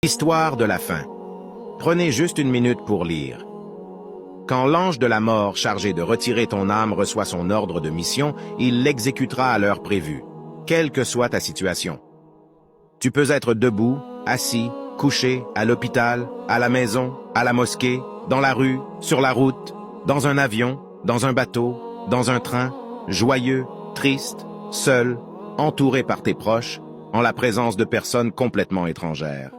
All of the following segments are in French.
Histoire de la fin. Prenez juste une minute pour lire. Quand l'ange de la mort chargé de retirer ton âme reçoit son ordre de mission, il l'exécutera à l'heure prévue, quelle que soit ta situation. Tu peux être debout, assis, couché, à l'hôpital, à la maison, à la mosquée, dans la rue, sur la route, dans un avion, dans un bateau, dans un train, joyeux, triste, seul, entouré par tes proches, en la présence de personnes complètement étrangères.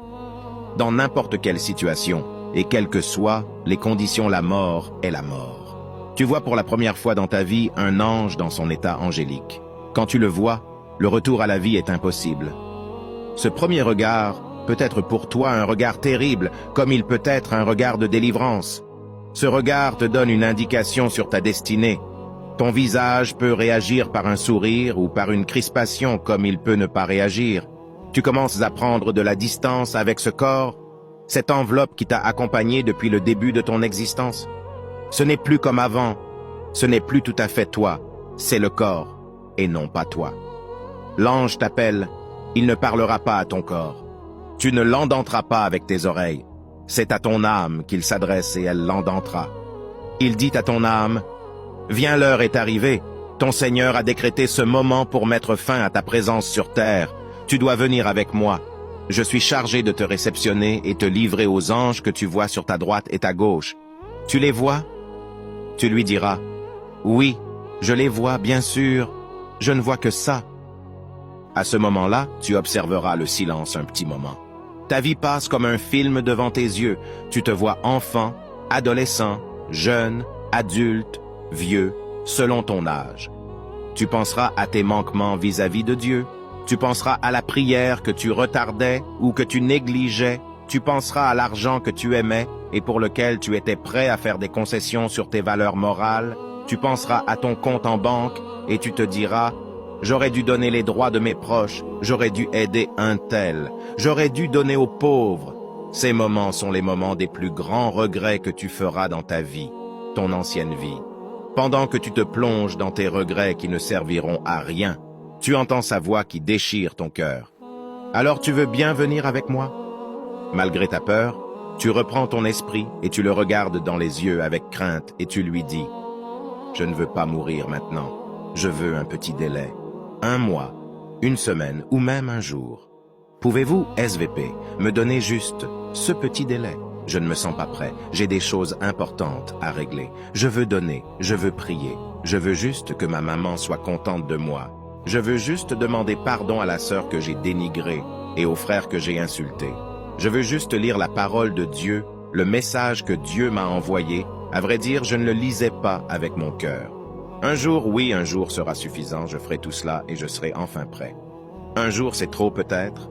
Dans n'importe quelle situation, et quelles que soient les conditions, la mort est la mort. Tu vois pour la première fois dans ta vie un ange dans son état angélique. Quand tu le vois, le retour à la vie est impossible. Ce premier regard peut être pour toi un regard terrible, comme il peut être un regard de délivrance. Ce regard te donne une indication sur ta destinée. Ton visage peut réagir par un sourire ou par une crispation comme il peut ne pas réagir. Tu commences à prendre de la distance avec ce corps, cette enveloppe qui t'a accompagné depuis le début de ton existence. Ce n'est plus comme avant, ce n'est plus tout à fait toi, c'est le corps, et non pas toi. L'ange t'appelle, il ne parlera pas à ton corps. Tu ne l'endenteras pas avec tes oreilles. C'est à ton âme qu'il s'adresse et elle l'endentera. Il dit à ton âme, « Viens, l'heure est arrivée. Ton Seigneur a décrété ce moment pour mettre fin à ta présence sur terre. Tu dois venir avec moi. Je suis chargé de te réceptionner et te livrer aux anges que tu vois sur ta droite et ta gauche. Tu les vois? » Tu lui diras, « Oui, je les vois, bien sûr. Je ne vois que ça. » À ce moment-là, tu observeras le silence un petit moment. Ta vie passe comme un film devant tes yeux. Tu te vois enfant, adolescent, jeune, adulte, vieux, selon ton âge. Tu penseras à tes manquements vis-à-vis de Dieu. Tu penseras à la prière que tu retardais ou que tu négligeais. Tu penseras à l'argent que tu aimais et pour lequel tu étais prêt à faire des concessions sur tes valeurs morales. Tu penseras à ton compte en banque et tu te diras « J'aurais dû donner les droits de mes proches, j'aurais dû aider un tel, j'aurais dû donner aux pauvres. » Ces moments sont les moments des plus grands regrets que tu feras dans ta vie, ton ancienne vie. Pendant que tu te plonges dans tes regrets qui ne serviront à rien, tu entends sa voix qui déchire ton cœur. Alors tu veux bien venir avec moi? Malgré ta peur, tu reprends ton esprit et tu le regardes dans les yeux avec crainte et tu lui dis « Je ne veux pas mourir maintenant, je veux un petit délai. 1 mois, 1 semaine ou même un jour. Pouvez-vous, SVP, me donner juste ce petit délai? Je ne me sens pas prêt, j'ai des choses importantes à régler. Je veux donner, je veux prier. Je veux juste que ma maman soit contente de moi. Je veux juste demander pardon à la sœur que j'ai dénigrée et au frère que j'ai insulté. Je veux juste lire la parole de Dieu, le message que Dieu m'a envoyé. À vrai dire, je ne le lisais pas avec mon cœur. Un jour, oui, un jour sera suffisant, je ferai tout cela et je serai enfin prêt. Un jour, c'est trop peut-être.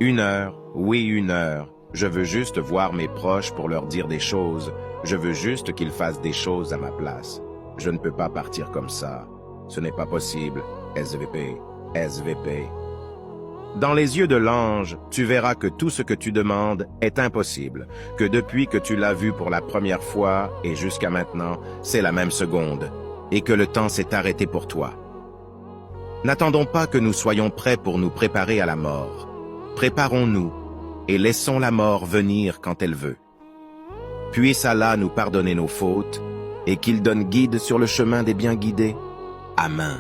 1 heure, oui, 1 heure. Je veux juste voir mes proches pour leur dire des choses. Je veux juste qu'ils fassent des choses à ma place. Je ne peux pas partir comme ça. Ce n'est pas possible. SVP, SVP. Dans les yeux de l'ange, tu verras que tout ce que tu demandes est impossible, que depuis que tu l'as vu pour la première fois et jusqu'à maintenant, c'est la même seconde, et que le temps s'est arrêté pour toi. N'attendons pas que nous soyons prêts pour nous préparer à la mort. Préparons-nous et laissons la mort venir quand elle veut. Puisse Allah nous pardonner nos fautes et qu'il donne guide sur le chemin des bien guidés. Amen.